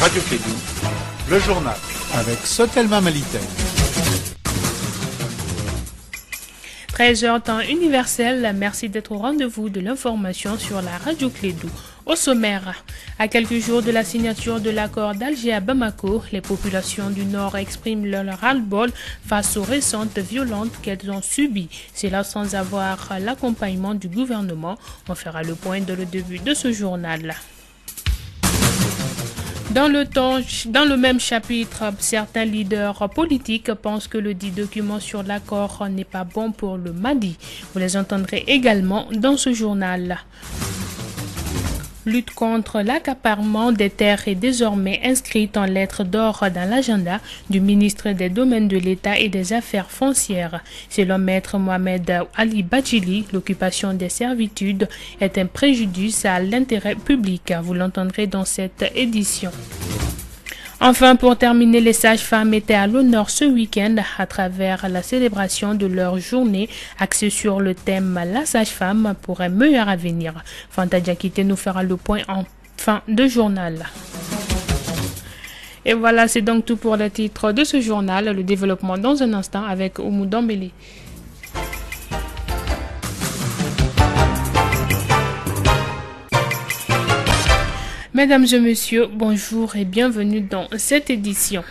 Radio Kédou, le journal avec Sotelma Malitel. 13h temps universel, merci d'être au rendez-vous de l'information sur la Radio Kédou. Au sommaire, à quelques jours de la signature de l'accord d'Alger à Bamako, les populations du Nord expriment leur ras-le-bol face aux récentes violences qu'elles ont subies. C'est là sans avoir l'accompagnement du gouvernement. On fera le point dans le début de ce journal. Dans le même chapitre, certains leaders politiques pensent que le dit document sur l'accord n'est pas bon pour le Mali. Vous les entendrez également dans ce journal. Lutte contre l'accaparement des terres est désormais inscrite en lettres d'or dans l'agenda du ministre des Domaines de l'État et des Affaires foncières. Selon Maître Mohamed Ali Badjili, l'occupation des servitudes est un préjudice à l'intérêt public. Vous l'entendrez dans cette édition. Enfin, pour terminer, les sages-femmes étaient à l'honneur ce week-end à travers la célébration de leur journée axée sur le thème « La sage-femme pour un meilleur avenir ». Fanta Diakité nous fera le point en fin de journal. Et voilà, c'est donc tout pour le titre de ce journal. Le développement dans un instant avec Oumou Dambélé. Mesdames et messieurs, bonjour et bienvenue dans cette édition.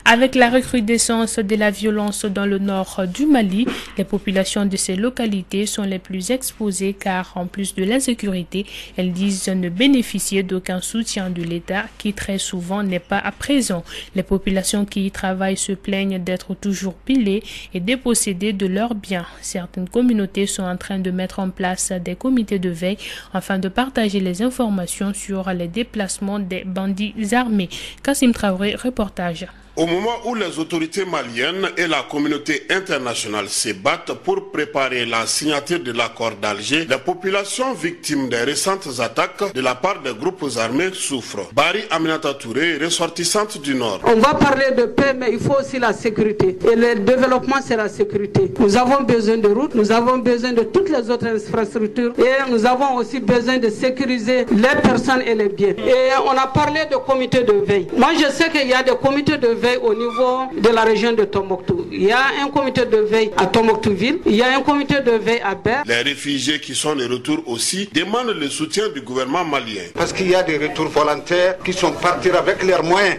Avec la recrudescence de la violence dans le nord du Mali, les populations de ces localités sont les plus exposées car en plus de l'insécurité, elles disent ne bénéficier d'aucun soutien de l'État qui très souvent n'est pas à présent. Les populations qui y travaillent se plaignent d'être toujours pillées et dépossédées de leurs biens. Certaines communautés sont en train de mettre en place des comités de veille afin de partager les informations sur les déplacements des bandits armés. Kassim Traoré, reportage. Au moment où les autorités maliennes et la communauté internationale se battent pour préparer la signature de l'accord d'Alger, les populations victimes des récentes attaques de la part des groupes armés souffrent. Bari Aminata Touré, ressortissante du Nord. On va parler de paix, mais il faut aussi la sécurité. Et le développement, c'est la sécurité. Nous avons besoin de routes, nous avons besoin de toutes les autres infrastructures et nous avons aussi besoin de sécuriser les personnes et les biens. Et on a parlé de comités de veille. Moi, je sais qu'il y a des comités de veille au niveau de la région de Tombouctou. Il y a un comité de veille à Tombouctou-Ville, il y a un comité de veille à Ber. Les réfugiés qui sont de retour aussi demandent le soutien du gouvernement malien. Parce qu'il y a des retours volontaires qui sont partis avec leurs moyens.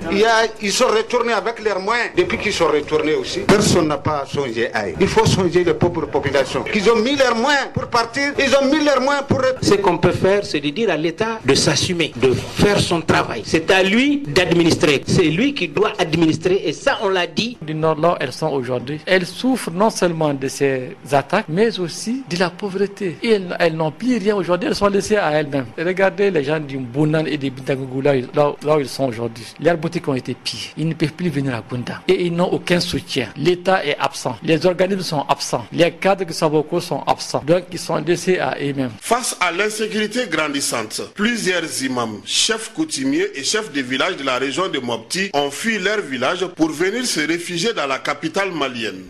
Ils sont retournés avec leurs moyens. Depuis qu'ils sont retournés aussi, personne n'a pas songé à eux. Il faut songer les pauvres populations. Ils ont mis leurs moyens pour partir, ils ont mis leurs moyens pour... Ce qu'on peut faire, c'est de dire à l'État de s'assumer, de faire son travail. C'est à lui d'administrer. C'est lui qui doit administrer. Et ça, on l'a dit. Du nord, là, elles sont aujourd'hui. Elles souffrent non seulement de ces attaques, mais aussi de la pauvreté. Et elles n'ont plus rien aujourd'hui. Elles sont laissées à elles-mêmes. Regardez les gens du Mbounan et des Bintagougou, là où ils sont aujourd'hui. Leurs boutiques ont été pillées. Ils ne peuvent plus venir à Gounda. Et ils n'ont aucun soutien. L'État est absent. Les organismes sont absents. Les cadres de Saboko sont absents. Donc, ils sont laissés à eux-mêmes. Face à l'insécurité grandissante, plusieurs imams, chefs coutumiers et chefs de village de la région de Mopti ont fui leur village pour venir se réfugier dans la capitale malienne.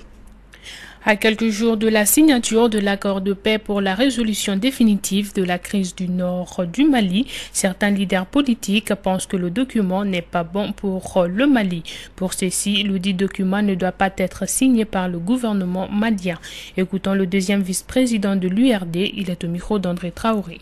À quelques jours de la signature de l'accord de paix pour la résolution définitive de la crise du nord du Mali, certains leaders politiques pensent que le document n'est pas bon pour le Mali. Pour ceci, le dit document ne doit pas être signé par le gouvernement malien. Écoutons le deuxième vice-président de l'URD, il est au micro d'André Traoré.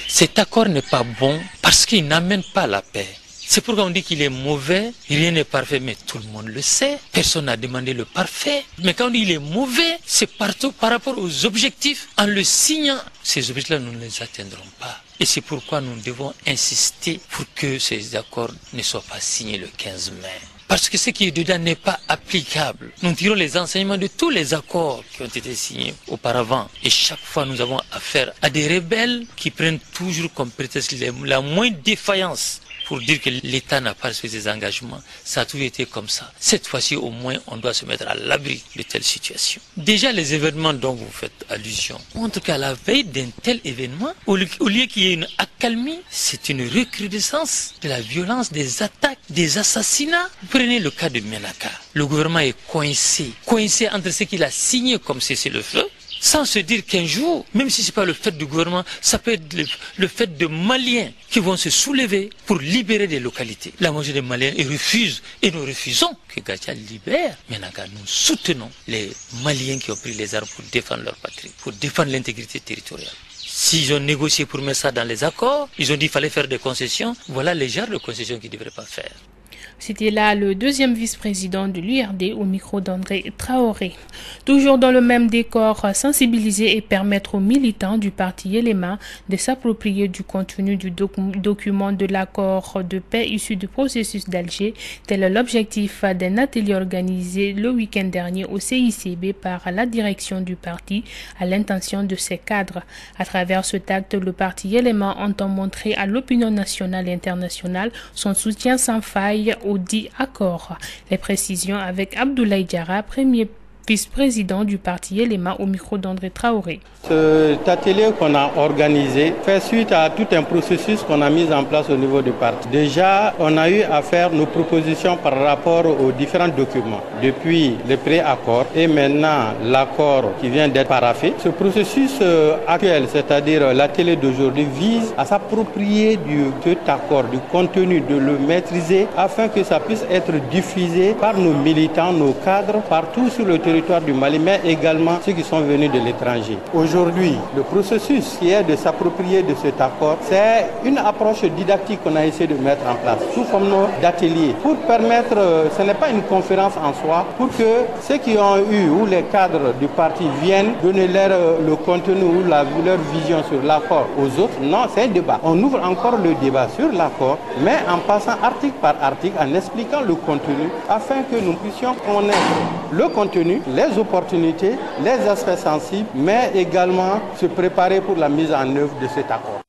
Cet accord n'est pas bon parce qu'il n'amène pas la paix. C'est pourquoi on dit qu'il est mauvais, rien n'est parfait, mais tout le monde le sait. Personne n'a demandé le parfait. Mais quand on dit qu'il est mauvais, c'est partout par rapport aux objectifs. En le signant, ces objectifs-là, nous ne les atteindrons pas. Et c'est pourquoi nous devons insister pour que ces accords ne soient pas signés le 15 mai. Parce que ce qui est dedans n'est pas applicable. Nous tirons les enseignements de tous les accords qui ont été signés auparavant. Et chaque fois, nous avons affaire à des rebelles qui prennent toujours comme prétexte la moindre défaillance pour dire que l'État n'a pas respecté ses engagements. Ça a toujours été comme ça. Cette fois-ci, au moins, on doit se mettre à l'abri de telles situations. Déjà, les événements dont vous faites allusion montrent qu'à la veille d'un tel événement, au lieu qu'il y ait une accalmie, c'est une recrudescence de la violence, des attaques, des assassinats. Prenez le cas de Menaka. Le gouvernement est coincé entre ce qu'il a signé comme cessez-le-feu sans se dire qu'un jour, même si ce n'est pas le fait du gouvernement, ça peut être le fait de Maliens qui vont se soulever pour libérer des localités. La majorité des Maliens, ils refusent, et nous refusons que Gacha libère. Maintenant, nous soutenons les Maliens qui ont pris les armes pour défendre leur patrie, pour défendre l'intégrité territoriale. S'ils ont négocié pour mettre ça dans les accords, ils ont dit qu'il fallait faire des concessions, voilà les genres de concessions qu'ils ne devraient pas faire. C'était là le deuxième vice-président de l'URD au micro d'André Traoré. Toujours dans le même décor, sensibiliser et permettre aux militants du parti Yelema de s'approprier du contenu du document de l'accord de paix issu du processus d'Alger, tel est l'objectif d'un atelier organisé le week-end dernier au CICB par la direction du parti à l'intention de ses cadres. À travers ce acte, le parti Yelema entend montrer à l'opinion nationale et internationale son soutien sans faille au dit accord. Les précisions avec Abdoulaye Diarra, premier vice-président du parti Yelema au micro d'André Traoré. Cet atelier qu'on a organisé fait suite à tout un processus qu'on a mis en place au niveau du parti. Déjà, on a eu à faire nos propositions par rapport aux différents documents, depuis le pré-accord et maintenant l'accord qui vient d'être paraphé. Ce processus actuel, c'est-à-dire l'atelier d'aujourd'hui, vise à s'approprier de cet accord, du contenu, de le maîtriser afin que ça puisse être diffusé par nos militants, nos cadres, partout sur le territoire du Mali, mais également ceux qui sont venus de l'étranger. Aujourd'hui, le processus qui est de s'approprier de cet accord, c'est une approche didactique qu'on a essayé de mettre en place sous forme d'atelier pour permettre, ce n'est pas une conférence en soi, pour que ceux qui ont eu ou les cadres du parti viennent donner le contenu ou leur vision sur l'accord aux autres. Non, c'est un débat. On ouvre encore le débat sur l'accord, mais en passant article par article, en expliquant le contenu, afin que nous puissions connaître le contenu, les opportunités, les aspects sensibles, mais également se préparer pour la mise en œuvre de cet accord.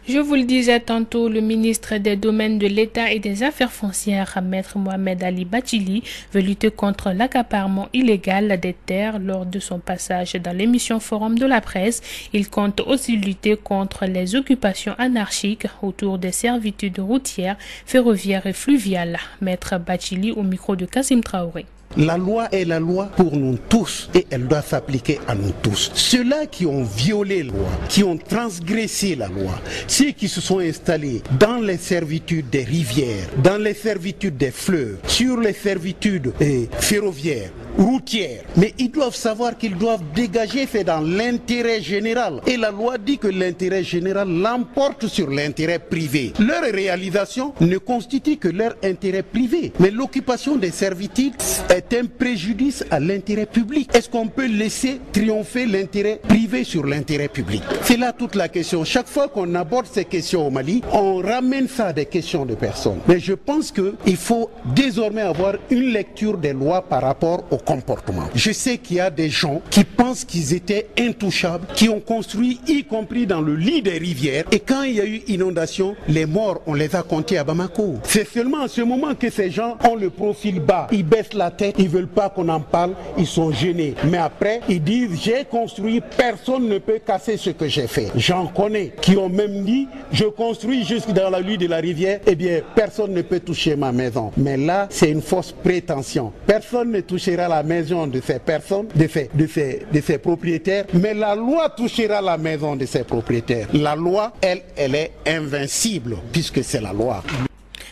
Je vous le disais tantôt, le ministre des Domaines de l'État et des Affaires foncières, Maître Mohamed Ali Bachili, veut lutter contre l'accaparement illégal des terres lors de son passage dans l'émission Forum de la presse. Il compte aussi lutter contre les occupations anarchiques autour des servitudes routières, ferroviaires et fluviales. Maître Bachili au micro de Kassim Traoré. La loi est la loi pour nous tous et elle doit s'appliquer à nous tous. Ceux-là qui ont violé la loi, qui ont transgressé la loi, ceux qui se sont installés dans les servitudes des rivières, dans les servitudes des fleuves, sur les servitudes ferroviaires, routières, mais ils doivent savoir qu'ils doivent dégager, c'est dans l'intérêt général. Et la loi dit que l'intérêt général l'emporte sur l'intérêt privé. Leur réalisation ne constitue que leur intérêt privé. Mais l'occupation des servitudes est un préjudice à l'intérêt public. Est-ce qu'on peut laisser triompher l'intérêt privé sur l'intérêt public? C'est là toute la question. Chaque fois qu'on aborde ces questions au Mali, on ramène ça à des questions de personnes. Mais je pense qu'il faut désormais avoir une lecture des lois par rapport au comportement. Je sais qu'il y a des gens qui pensent qu'ils étaient intouchables, qui ont construit, y compris dans le lit des rivières, et quand il y a eu inondation, les morts, on les a comptés à Bamako. C'est seulement à ce moment que ces gens ont le profil bas. Ils baissent la tête, ils veulent pas qu'on en parle, ils sont gênés. Mais après, ils disent, j'ai construit, personne ne peut casser ce que j'ai fait. J'en connais qui ont même dit, je construis jusque dans la lit de la rivière, eh bien, personne ne peut toucher ma maison. Mais là, c'est une fausse prétention. Personne ne touchera la maison de ces personnes, de ces propriétaires, mais la loi touchera la maison de ces propriétaires. La loi, elle est invincible, puisque c'est la loi.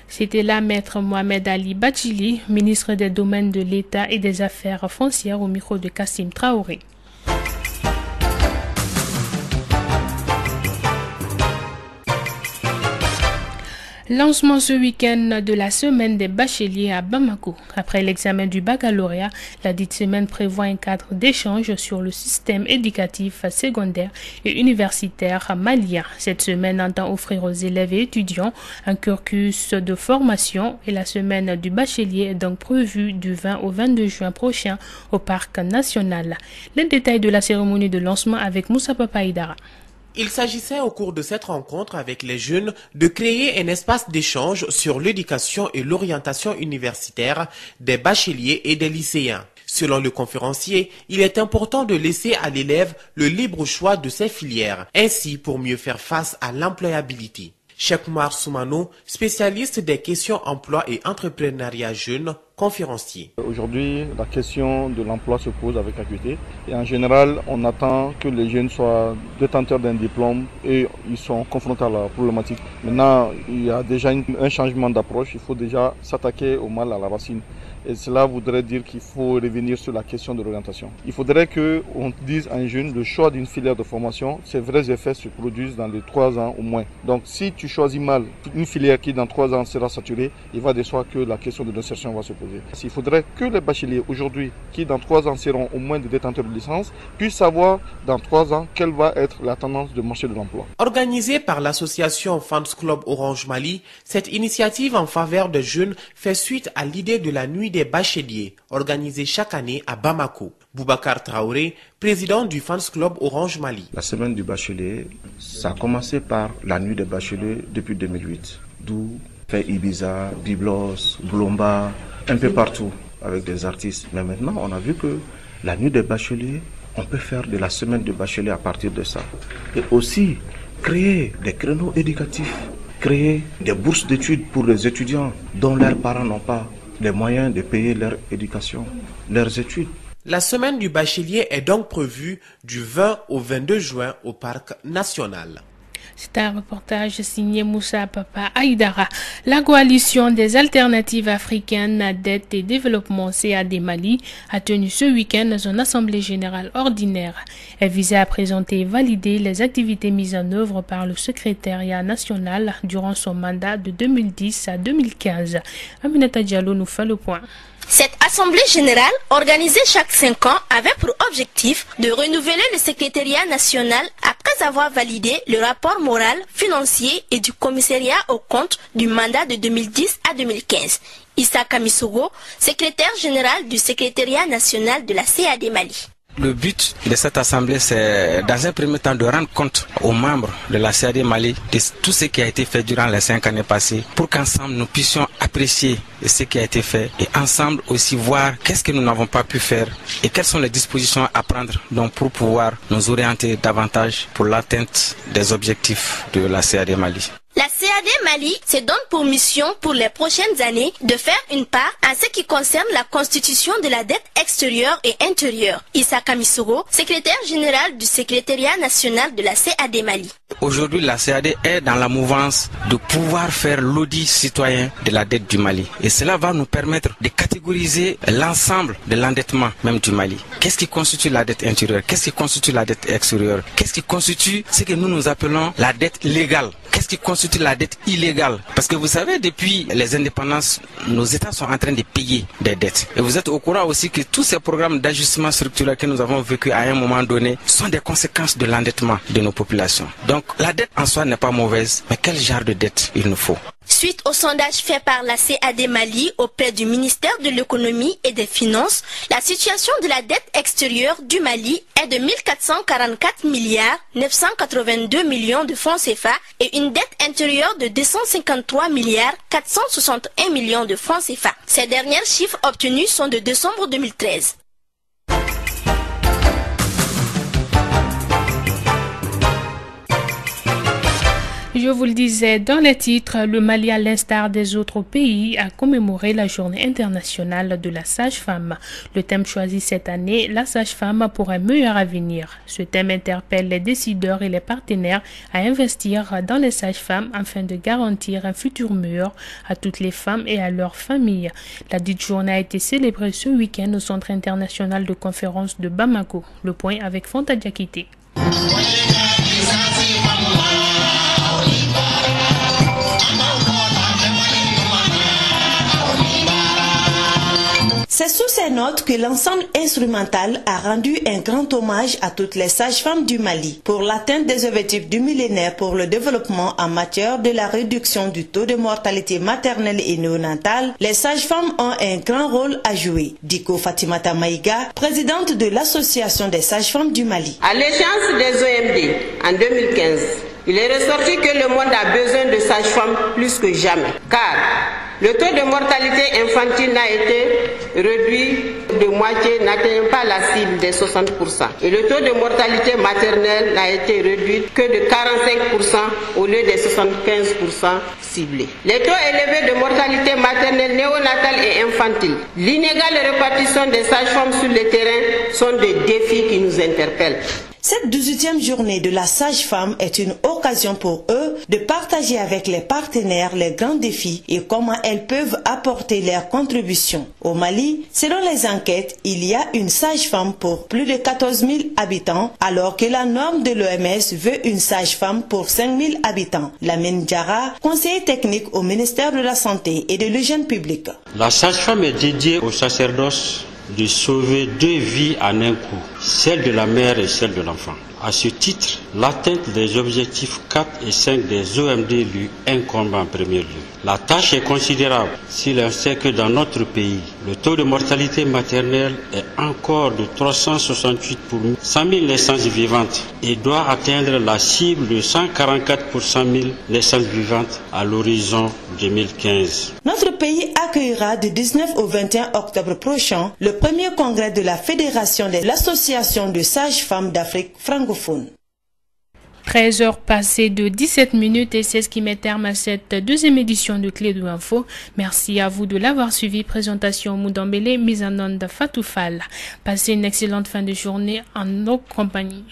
C'était là Maître Mohamed Ali Bachili, ministre des Domaines de l'État et des Affaires foncières au micro de Kassim Traoré. Lancement ce week-end de la semaine des bacheliers à Bamako. Après l'examen du baccalauréat, la dite semaine prévoit un cadre d'échange sur le système éducatif secondaire et universitaire malien. Cette semaine entend offrir aux élèves et étudiants un cursus de formation et la semaine du bachelier est donc prévue du 20 au 22 juin prochain au Parc national. Les détails de la cérémonie de lancement avec Moussa Papaïdara. Il s'agissait au cours de cette rencontre avec les jeunes de créer un espace d'échange sur l'éducation et l'orientation universitaire des bacheliers et des lycéens. Selon le conférencier, il est important de laisser à l'élève le libre choix de ses filières, ainsi pour mieux faire face à l'employabilité. Cheikh Oumar Soumano, spécialiste des questions emploi et entrepreneuriat jeune, conférencier. Aujourd'hui, la question de l'emploi se pose avec acuité et en général, on attend que les jeunes soient détenteurs d'un diplôme et ils sont confrontés à la problématique. Maintenant, il y a déjà un changement d'approche, il faut déjà s'attaquer au mal à la racine. Et cela voudrait dire qu'il faut revenir sur la question de l'orientation. Il faudrait qu'on dise à un jeune le choix d'une filière de formation, ses vrais effets se produisent dans les 3 ans au moins. Donc si tu choisis mal une filière qui dans 3 ans sera saturée, il va de soi que la question de l'insertion va se poser. Il faudrait que les bacheliers aujourd'hui, qui dans 3 ans seront au moins des détenteurs de licence, puissent savoir dans 3 ans quelle va être la tendance du marché de l'emploi. Organisée par l'association Fans Club Orange Mali, cette initiative en faveur des jeunes fait suite à l'idée de la nuit des bacheliers, organisée chaque année à Bamako. Boubacar Traoré, président du Fans Club Orange Mali. La semaine du bachelier, ça a commencé par la nuit des bacheliers depuis 2008. D'où fait Ibiza, Biblos, Blomba, un peu partout avec des artistes. Mais maintenant, on a vu que la nuit des bacheliers, on peut faire de la semaine de bachelier à partir de ça. Et aussi créer des créneaux éducatifs, créer des bourses d'études pour les étudiants dont leurs parents n'ont pas les moyens de payer leur éducation, leurs études. La semaine du bachelier est donc prévue du 20 au 22 juin au Parc national. C'est un reportage signé Moussa Papa Aïdara. La coalition des alternatives africaines d'aide et développement CAD Mali a tenu ce week-end son assemblée générale ordinaire. Elle visait à présenter et valider les activités mises en œuvre par le secrétariat national durant son mandat de 2010 à 2015. Aminata Diallo nous fait le point. Cette assemblée générale, organisée chaque 5 ans, avait pour objectif de renouveler le secrétariat national après avoir validé le rapport moral, financier et du commissariat aux comptes du mandat de 2010 à 2015. Issa Kamisogo, secrétaire général du secrétariat national de la CAD Mali. Le but de cette assemblée, c'est dans un premier temps de rendre compte aux membres de la CAD Mali de tout ce qui a été fait durant les 5 années passées pour qu'ensemble nous puissions apprécier ce qui a été fait et ensemble aussi voir qu'est-ce que nous n'avons pas pu faire et quelles sont les dispositions à prendre donc pour pouvoir nous orienter davantage pour l'atteinte des objectifs de la CAD Mali. La CAD Mali se donne pour mission pour les prochaines années de faire une part en ce qui concerne la constitution de la dette extérieure et intérieure. Issa Kamisogo, secrétaire général du secrétariat national de la CAD Mali. Aujourd'hui, la CAD est dans la mouvance de pouvoir faire l'audit citoyen de la dette du Mali. Et cela va nous permettre de catégoriser l'ensemble de l'endettement même du Mali. Qu'est-ce qui constitue la dette intérieure? Qu'est-ce qui constitue la dette extérieure? Qu'est-ce qui constitue ce que nous appelons la dette légale? Qu'est-ce qui constitue la dette illégale? Parce que vous savez, depuis les indépendances, nos États sont en train de payer des dettes. Et vous êtes au courant aussi que tous ces programmes d'ajustement structurel que nous avons vécu à un moment donné sont des conséquences de l'endettement de nos populations. Donc la dette en soi n'est pas mauvaise, mais quel genre de dette il nous faut? Suite au sondage fait par la CAD Mali auprès du ministère de l'économie et des finances, la situation de la dette extérieure du Mali est de 1444 milliards 982 millions de francs CFA et une dette intérieure de 253 milliards 461 millions de francs CFA. Ces derniers chiffres obtenus sont de décembre 2013. Je vous le disais dans les titres, le Mali, à l'instar des autres pays, a commémoré la journée internationale de la sage-femme. Le thème choisi cette année, la sage-femme pour un meilleur avenir. Ce thème interpelle les décideurs et les partenaires à investir dans les sages-femmes afin de garantir un futur meilleur à toutes les femmes et à leurs familles. La dite journée a été célébrée ce week-end au Centre international de conférences de Bamako. Le point avec Fanta Diakité. C'est sous ces notes que l'ensemble instrumental a rendu un grand hommage à toutes les sages-femmes du Mali. Pour l'atteinte des objectifs du millénaire pour le développement en matière de la réduction du taux de mortalité maternelle et néonatale, les sages-femmes ont un grand rôle à jouer. Diko Fatimata Maïga, présidente de l'Association des sages-femmes du Mali. À l'échéance des OMD en 2015, il est ressorti que le monde a besoin de sages-femmes plus que jamais. Car Le taux de mortalité infantile n'a été réduit de moitié, n'atteignant pas la cible des 60%. Et le taux de mortalité maternelle n'a été réduit que de 45% au lieu des 75% ciblés. Les taux élevés de mortalité maternelle, néonatale et infantile, l'inégale répartition des sages-femmes sur le terrain sont des défis qui nous interpellent. Cette 18e journée de la sage-femme est une occasion pour eux de partager avec les partenaires les grands défis et comment elles peuvent apporter leur contribution. Au Mali, selon les enquêtes, il y a une sage-femme pour plus de 14 000 habitants, alors que la norme de l'OMS veut une sage-femme pour 5 000 habitants. Lamine Diarra, conseiller technique au ministère de la Santé et de l'Hygiène publique. La sage-femme est dédiée au sacerdoce de sauver 2 vies en un coup, celle de la mère et celle de l'enfant. À ce titre, l'atteinte des objectifs 4 et 5 des OMD lui incombe en premier lieu. La tâche est considérable si l'on sait que dans notre pays, le taux de mortalité maternelle est encore de 368 pour 100 000 naissances vivantes et doit atteindre la cible de 144 pour 100 000 naissances vivantes à l'horizon 2015. Notre pays accueillera du 19 au 21 octobre prochain le premier congrès de la Fédération de l'Association de sages-femmes d'Afrique francophone. 13 heures passées de 17 minutes et c'est ce qui met terme à cette deuxième édition de Clé de Info. Merci à vous de l'avoir suivi. Présentation Moudambélé, mise en onde Fatou Fall. Passez une excellente fin de journée en nos compagnies.